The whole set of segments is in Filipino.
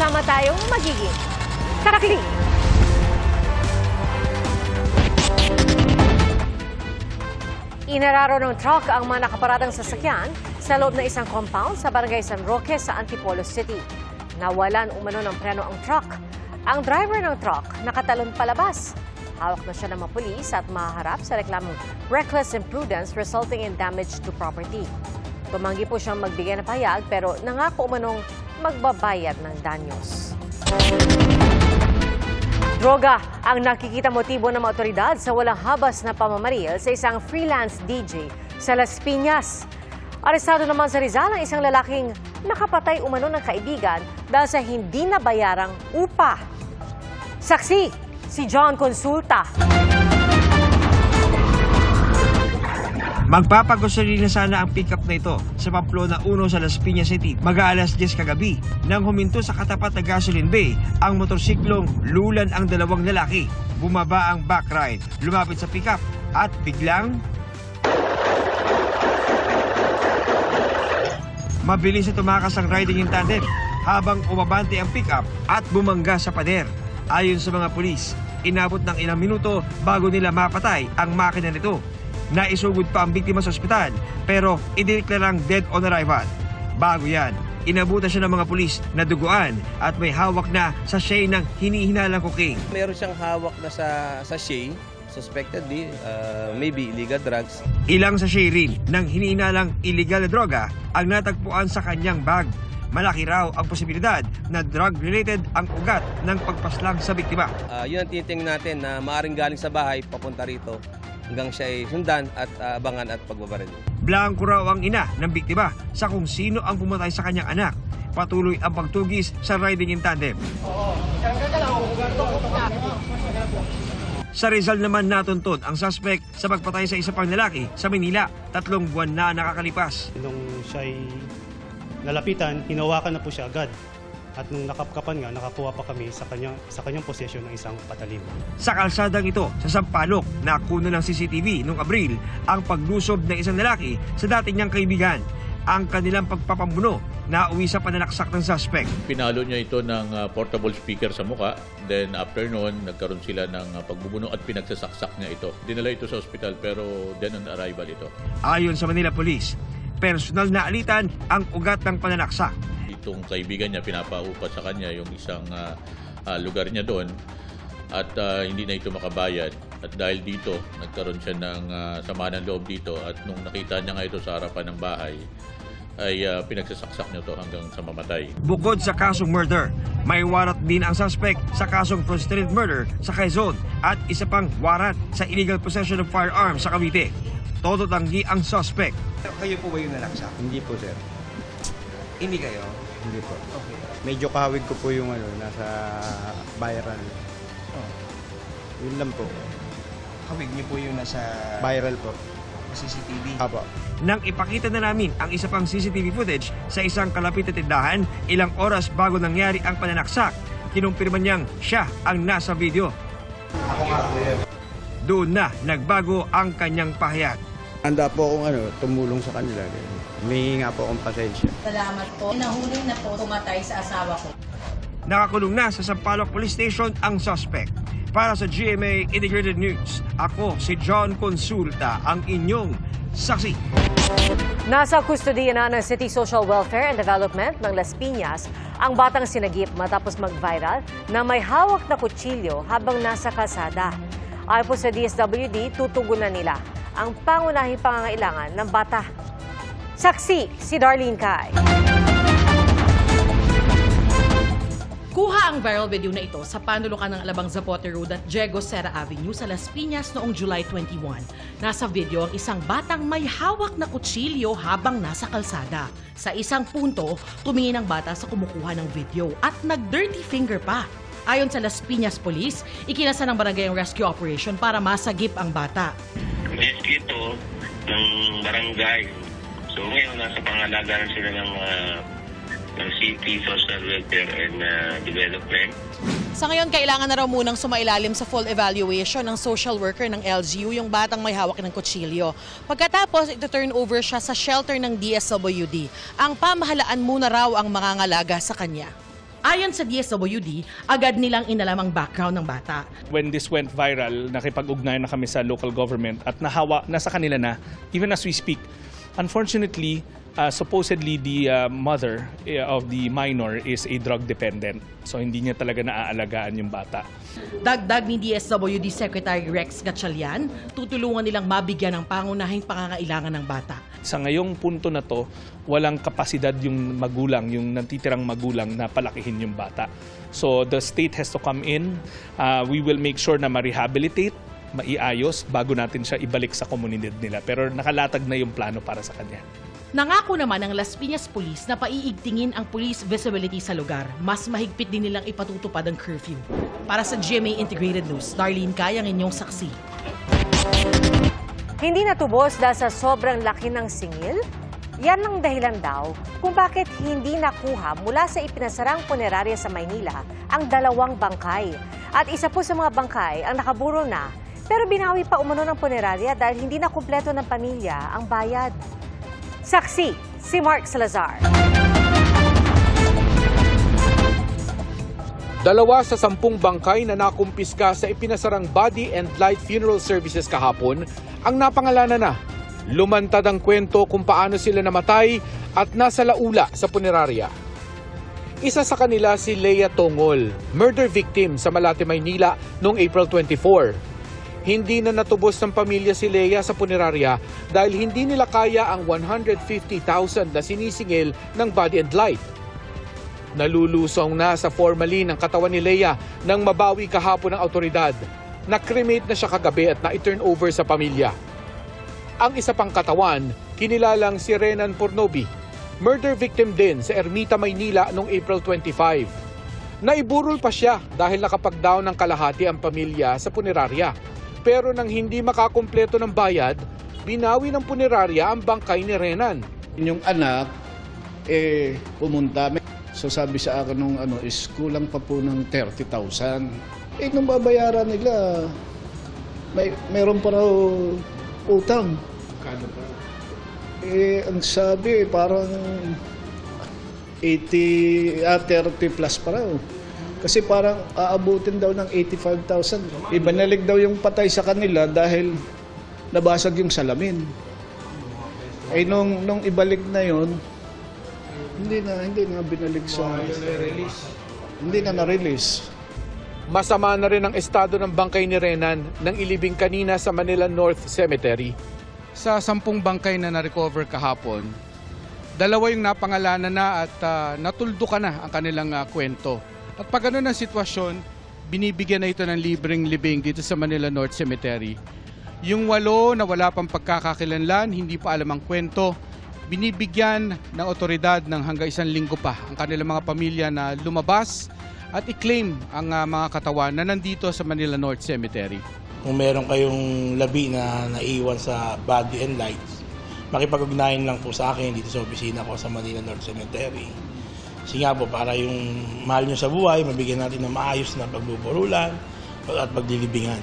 sama-sama tayong magiging saksi. Inararo ng truck ang mga nakaparadang sasakyan sa loob ng isang compound sa Barangay San Roque sa Antipolo City. Nawalan umano ng preno ang truck. Ang driver ng truck nakatalon palabas. Hawak na siya ng mga pulis at mahaharap sa reklamong reckless imprudence resulting in damage to property. Tumanggi po siyang magbigay ng pahayag pero nangako umanong magbabayad ng danyos. Droga ang nakikita motibo ng mga otoridad sa walang habas na pamamaril sa isang freelance DJ sa Las Piñas. Arestado naman sa Rizal ang isang lalaking nakapatay umano ng kaibigan dahil sa hindi nabayarang upa. Saksi, si John Consulta. Magpapagusolina sana ang pick-up na ito sa Pamplona 1 sa Las Piñas City mag-aalas 10 kagabi nang huminto sa katapat na gasoline bay ang motorsiklong lulan ang dalawang lalaki. Bumaba ang backride, lumapit sa pick-up at biglang mabilis na tumakas ang riding in tandem habang umabante ang pick-up at bumangga sa pader. Ayon sa mga pulis, inabot ng ilang minuto bago nila mapatay ang makina nito. Naisugod pa ang biktima sa ospital pero idineklarang dead on arrival. Bago yan, inabutan siya ng mga pulis na duguan at may hawak na sachet ng hinihinalang cocaine. Meron siyang hawak na sa sachet, suspectedly, maybe illegal drugs. Ilang sachet rin ng hinihinalang illegal na droga ang natagpuan sa kanyang bag. Malaki raw ang posibilidad na drug-related ang ugat ng pagpaslang sa biktima. Yun ang tinitingnan natin na maaaring galing sa bahay papunta rito hanggang siya ay sundan at abangan at pagbabaril. Blanco raw ang ina ng biktima sa kung sino ang pumatay sa kanyang anak. Patuloy ang pagtugis sa riding in tandem. Sa Rizal naman natuntun ang suspect sa pagpatay sa isa pang lalaki sa Manila. 3 buwan na nakakalipas. Nung siya'y nalapitan, hinawakan na po siya agad. At nung nakapkapan nga, nakakuha pa kami sa kanyang posesyon ng isang patalim. Sa kalsadang ito, sa Sampaloc, nakuha ng CCTV noong Abril ang paglusob ng isang lalaki sa dating niyang kaibigan. Ang kanilang pagpapambuno na uwi sa pananaksak ng suspect. Pinalo niya ito ng portable speaker sa muka. Then after noon, nagkaroon sila ng pagbubuno at pinagsasaksak niya ito. Dinala ito sa ospital pero then on arrival ito. Ayon sa Manila Police, personal na alitan ang ugat ng pananaksak. Itong kaibigan niya pinapaupa sa kanya yung isang lugar niya doon at hindi na ito makabayad at dahil dito nagkaroon siya ng sama ng loob dito at nung nakita niya nga ito sa harapan ng bahay ay pinagsasaksak niya ito hanggang sa mamatay. Bukod sa kasong murder, may warrant din ang suspect sa kasong frustrated murder sa Quezon at isa pang warrant sa illegal possession of firearms sa Cavite. Todo tanggi ang suspect. Kayo po ba yung nanaksak? Hindi po, sir. Hindi kayo? Hindi po. Okay. Medyo kahawig ko po yung nasa viral. Oh. Yun lang po. Hawig niyo po yung nasa Viral po. CCTV? Apo. Nang ipakita na namin ang isa pang CCTV footage sa isang kalapit na tindahan, ilang oras bago nangyari ang pananaksak, kinumpirma niyang siya ang nasa video. Ako nga po yun. Doon na nagbago ang kanyang pahayag. Handa po akong tumulong sa kanila. Humingi nga po akong pasensya. Salamat po. Nahuli na po tumatay sa asawa ko. Nakakulong na sa Sampaloc Police Station ang suspect. Para sa GMA Integrated News, ako si John Consulta, ang inyong saksi. Nasa kustodiya na ng City Social Welfare and Development ng Las Piñas ang batang sinagip matapos mag-viral na may hawak na kutsilyo habang nasa kalsada. Ayon po sa DSWD, tutugunan nila ang pangunahing pangangailangan ng bata. Saksi, si Darlene Kai. Kuha ang viral video na ito sa panulukan ng Alabang Zapote Road at Diego Serra Avenue sa Las Piñas noong July 21. Nasa video ang isang batang may hawak na kutsilyo habang nasa kalsada. Sa isang punto, tumingin ang bata sa kumukuha ng video at nag-dirty finger pa. Ayon sa Las Piñas Police, ikinasa ng barangay ang rescue operation para masagip ang bata. Rescue ito ng barangay. So ngayon, nasa pangalagaan sila ng City Social Welfare and Development. Sa ngayon, kailangan na raw munang sumailalim sa full evaluation ng social worker ng LGU yung batang may hawak ng kutsilyo. Pagkatapos, ito-turn over siya sa shelter ng DSWD. Ang pamahalaan muna raw ang mangangalaga sa kanya. Ayon sa DSWD, agad nilang inalam ang background ng bata. When this went viral, nakipag-ugnayan na kami sa local government at nasa kanila na, even as we speak. Unfortunately, supposedly the mother of the minor is a drug dependent. So hindi niya talaga naaalagaan yung bata. Dagdag ni DSWD Secretary Rex Gatchalian, tutulungan nilang mabigyan ng pangunahing pangangailangan ng bata. Sa ngayong punto na to, walang kapasidad yung magulang, yung natitirang magulang na palakihin yung bata. So the state has to come in. We will make sure na ma-rehabilitate, maiayos bago natin siya ibalik sa komunidad nila. Pero nakalatag na yung plano para sa kanya. Nangako naman ng Las Piñas Police na paiigtingin ang police visibility sa lugar. Mas mahigpit din nilang ipatutupad ang curfew. Para sa GMA Integrated News, Darlene Kay ang inyong saksi. Hindi natubos dahil sa sobrang laki ng singil? Yan ang dahilan daw kung bakit hindi nakuha mula sa ipinasarang punerarya sa Maynila ang 2 bangkay. At isa po sa mga bangkay ang nakaburo na, pero binawi pa umano ng punerarya dahil hindi na kumpleto ng pamilya ang bayad. Saksi, si Mark Salazar. 2 sa 10 bangkay na nakumpiska sa ipinasarang Body and Light Funeral Services kahapon ang napangalanan na. Lumantad ang kwento kung paano sila namatay at nasa laula sa punerarya. Isa sa kanila si Leia Tongol, murder victim sa Malate, Maynila noong April 24. Hindi na natubos ng pamilya si Leia sa punerarya dahil hindi nila kaya ang 150,000 na sinisingil ng Body and Light. Nalulusong na sa formalin ang katawan ni Leia nang mabawi kahapon ng autoridad. Na-cremate na siya kagabi at na-turn over sa pamilya. Ang isa pang katawan, kinilalang si Renan Pornobi, murder victim din sa Ermita, Maynila noong April 25. Naiburol pa siya dahil nakapag-down ng kalahati ang pamilya sa punerarya. Pero nang hindi makakumpleto ng bayad, binawi ng punerarya ang bangkay ni Renan. Yung anak, pumunta. So sabi sa akin nung is kulang pa po ng 30,000. Nung babayaran nila, meron pa raw utang. Kano pa? Ang sabi, parang 30 plus pa raw. Kasi parang aabutin daw ng 85,000. Ibinalik daw yung patay sa kanila dahil nabasag yung salamin. Nung ibalik na yon, hindi na binalik sa... Hindi na na-release. Masama na rin ang estado ng bangkay ni Renan nang ilibing kanina sa Manila North Cemetery. Sa 10 bangkay na na-recover kahapon, 2 yung napangalanan na at natuldukan na ang kanilang kwento. At pag ganun ang sitwasyon, binibigyan na ito ng libreng libing dito sa Manila North Cemetery. Yung 8 na wala pang pagkakakilanlan, hindi pa alam ang kwento, binibigyan ng otoridad ng hanggang 1 linggo pa ang kanilang mga pamilya na lumabas at i-claim ang mga katawan na nandito sa Manila North Cemetery. Kung meron kayong labi na naiwan sa Body and Light, makipag-ugnayan lang po sa akin dito sa opisina ko sa Manila North Cemetery. Kasi nga po, para yung mahal nyo sa buhay, mabigyan natin ng maayos na pagbuburulan at paglilibingan.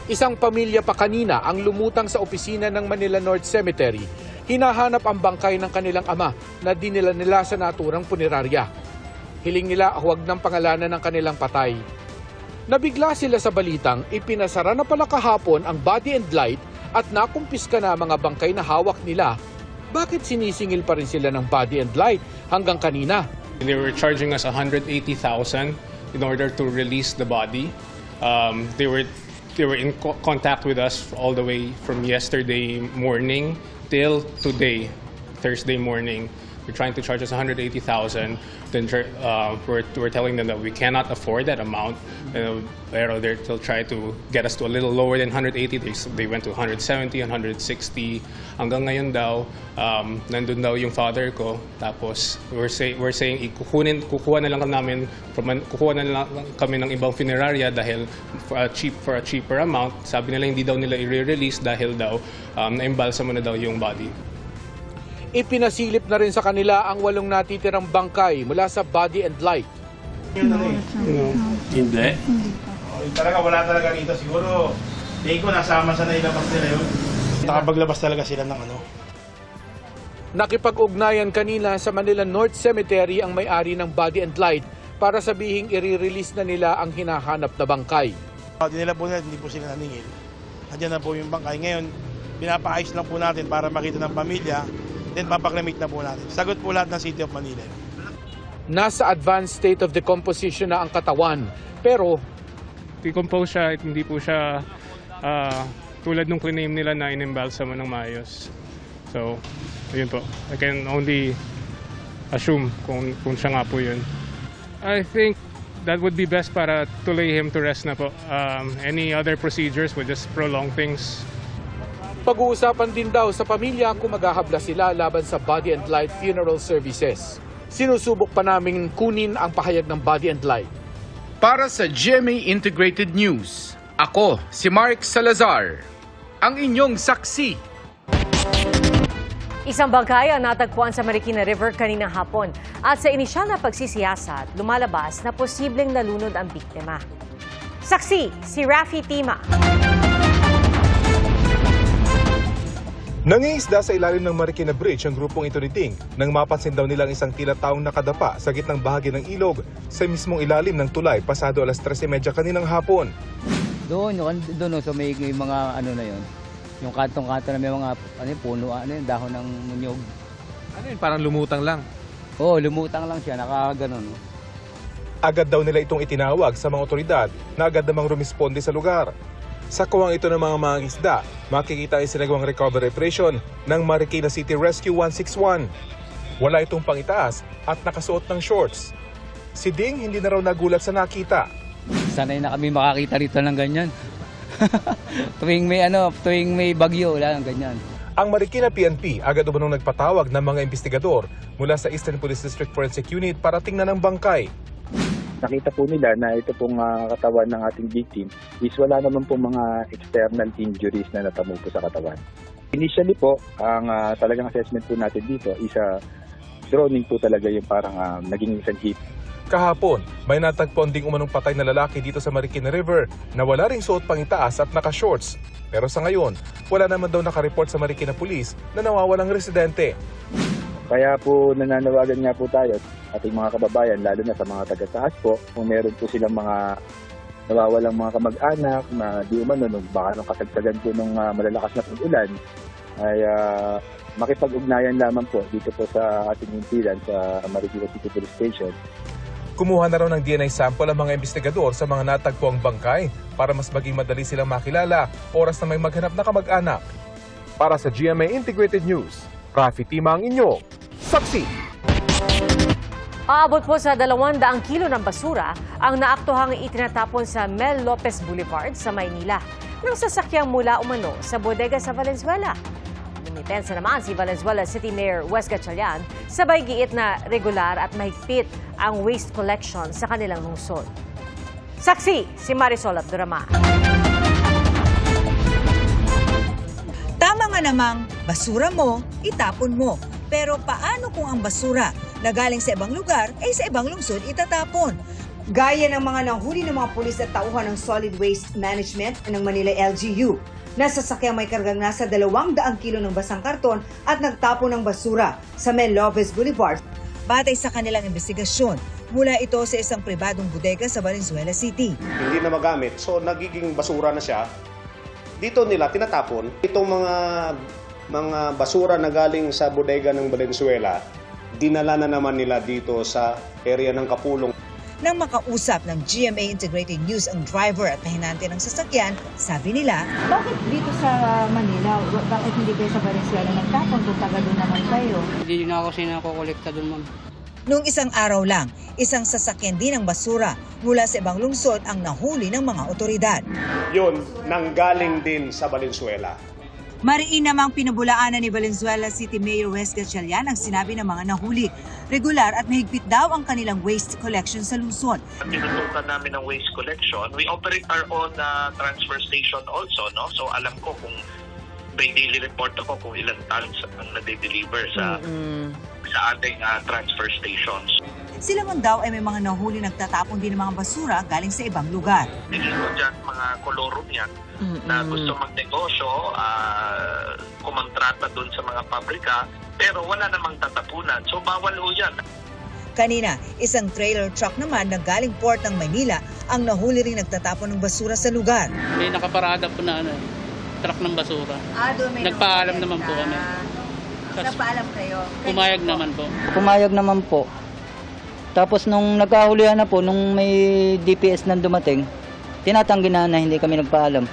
Isang pamilya pa kanina ang lumutang sa opisina ng Manila North Cemetery. Hinahanap ang bangkay ng kanilang ama na dinila nila sa naturang punerarya. Hiling nila huwag ng pangalanan ng kanilang patay. Nabigla sila sa balitang ipinasara na pala kahapon ang Body and Light at nakumpiska na mga bangkay na hawak nila. Bakit sinisingil pa rin sila ng Body and Light hanggang kanina? They were charging us 180,000 in order to release the body. They were in contact with us all the way from yesterday morning till today, Thursday morning. They're trying to charge us 180,000. Then we're telling them that we cannot afford that amount. Pero they're still trying to get us to a little lower than 180. They went to 170, 160. Hanggang ngayon daw, nandun daw yung father ko. Tapos we're saying kukuha na lang kami ng ibang funeraria dahil for a cheaper amount. Sabi nila hindi daw nila i-release dahil daw na-imbalsa mo na daw yung body. Ipinasilip na rin sa kanila ang 8 natitirang bangkay mula sa Body and Light. Hindi. Talaga wala talaga dito. Siguro, tingin ko nasama sa nailabas nila yun. Nakapaglabas talaga sila ng Nakipag-ugnayan kanina sa Manila North Cemetery ang may-ari ng Body and Light para sabihing i-release na nila ang hinahanap na bangkay. Dinila po nila, hindi po sila naningil. Nandiyan na po yung bangkay. Ngayon, pinapaayos lang po natin para makita ng pamilya, then papaklamate na po natin. Sagot po lahat ng City of Manila. Nasa advanced state of decomposition na ang katawan, pero decompose siya, hindi po siya tulad nung claim nila na in-embalsamo ng maayos. So, ayun po. I can only assume kung siya nga po yun. I think that would be best para tuloy him to rest na po. Any other procedures would just prolong things. Pag-uusapan din daw sa pamilya kung maghahabla sila laban sa Body and Light Funeral Services. Sinusubok pa namin kunin ang pahayag ng Body and Light. Para sa GMA Integrated News, ako si Mark Salazar, ang inyong saksi. Isang bangkay ang natagpuan sa Marikina River kaninang hapon at sa inisyal na pagsisiyasat, lumalabas na posibleng nalunod ang biktima. Saksi, si Rafi Tima. Nangingisda sa ilalim ng Marikina Bridge ang grupong ito ni Ting nang mapansin daw nilang isang tila taong nakadapa sa gitnang bahagi ng ilog sa mismong ilalim ng tulay pasado alas 13:30 kaninang hapon. Doon so may mga ano na yon. Yung kantong-kanto na may mga puno, dahon ng munyog. Ano yun, parang lumutang lang? Oo, lumutang lang siya, nakaganon. Agad daw nila itong itinawag sa mga otoridad na agad namang rumisponde sa lugar. Sa kuwang ito ng mga mangingisda, makikita ang sinagawang recovery operation ng Marikina City Rescue 161. Wala itong pangitaas at nakasuot ng shorts. Si Ding hindi na raw nagulat sa nakita. Sanay na kami makakita rito ng ganyan. tuwing may bagyo, wala nang ganyan. Ang Marikina PNP agad umanong nagpatawag ng mga investigador mula sa Eastern Police District Forensic Unit para tingnan ang bangkay. Nakita po nila na ito pong katawan ng ating victim is wala naman po mga external injuries na natamo po sa katawan. Initially po, ang talagang assessment po natin dito is drowning po talaga yung parang naging isang hit. Kahapon, may natagpuan ding umanong patay na lalaki dito sa Marikina River na wala ring suot pangitaas at naka-shorts. Pero sa ngayon, wala naman daw nakareport sa Marikina Police na nawawalang residente. Kaya po nananawagan nga po tayo ating mga kababayan, lalo na sa mga taga-taas po, kung meron po silang mga nawawalang mga kamag-anak na di umano, baka nung kasagsagan po ng malalakas na pag-ulan, ay makipag-ugnayan lamang po dito po sa ating himpilan sa Marikina City Police Station. Kumuha na raw ng DNA sample ang mga investigador sa mga natagpuang bangkay para mas maging madali silang makilala oras na may maghanap na kamag-anak. Para sa GMA Integrated News, Rafi Tima ang inyo, saksi. Aabot po sa 200 kilo ng basura ang naaktuhang itinatapon sa Mel Lopez Boulevard sa Maynila ng sasakyang mula umano sa bodega sa Valenzuela. Lumitensa naman si Valenzuela City Mayor Wes Gatchalian sabay giit na regular at mahigpit ang waste collection sa kanilang lungsod. Saksi, si Marisol Abdurrahman. Tama nga namang basura mo, itapon mo. Pero paano kung ang basura na galing sa ibang lugar ay sa ibang lungsod itatapon? Gaya ng mga nahuli ng mga pulis at tauhan ng Solid Waste Management ng Manila LGU. Nasasakyang may kargang nasa 200 kilo ng basang karton at nagtapon ng basura sa Mel Lopez Boulevard. Batay sa kanilang investigasyon, mula ito sa isang pribadong bodega sa Valenzuela City. Hindi na magamit, so nagiging basura na siya. Dito nila tinatapon itong mga basura na galing sa bodega ng Valenzuela, dinala na naman nila dito sa area ng Kapulong. Nang makausap ng GMA Integrated News ang driver at pahinante ng sasakyan, sabi nila, bakit dito sa Manila? Bakit hindi kayo sa Valenzuela nagtapon kung taga doon naman kayo? Hindi na ako sinakokolekta doon, ma'am. Noong isang araw lang, isang sasakyan din ng basura mula sa ibang lungsod ang nahuli ng mga otoridad. Yun, nanggaling din sa Valenzuela. Mariin namang pinabulaanan ni Valenzuela City Mayor Wes Gatchalian ang sinabi ng mga nahuli. Regular at mahigpit daw ang kanilang waste collection sa lungsod. Tinutukan namin ng waste collection. We operate our own transfer station also, no? So alam ko kung may daily report ako kung ilang tons ang nade-deliver sa ating transfer stations. Sila man daw ay may mga nahuli nagtatapon din ng mga basura galing sa ibang lugar. Tingin ko dyan mga kolorum yan na gusto magnegosyo, kumontrata doon sa mga pabrika, pero wala namang tatapunan. So bawal ho yan. Kanina, isang trailer truck naman na galing port ng Maynila ang nahuli ring nagtatapon ng basura sa lugar. May nakaparada po na truck ng basura. Doon may Nagpaalam naman po kami. Nagpaalam kayo? Pumayag naman po. Pumayag naman po. Tapos nung nagkahulihan na po, nung may DPS na dumating, tinatanggi na hindi kami nagpaalam.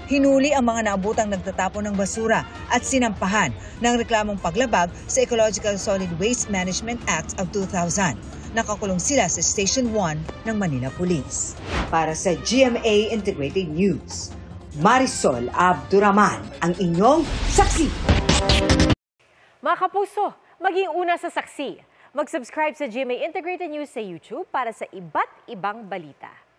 Hinuli ang mga naabutang nagtatapon ng basura at sinampahan ng reklamong paglabag sa Ecological Solid Waste Management Act of 2000. Nakakulong sila sa Station 1 ng Manila Police. Para sa GMA Integrated News, Marisol Abduraman, ang inyong saksi. Mga kapuso, maging una sa saksi. Mag-subscribe sa GMA Integrated News sa YouTube para sa iba't ibang balita.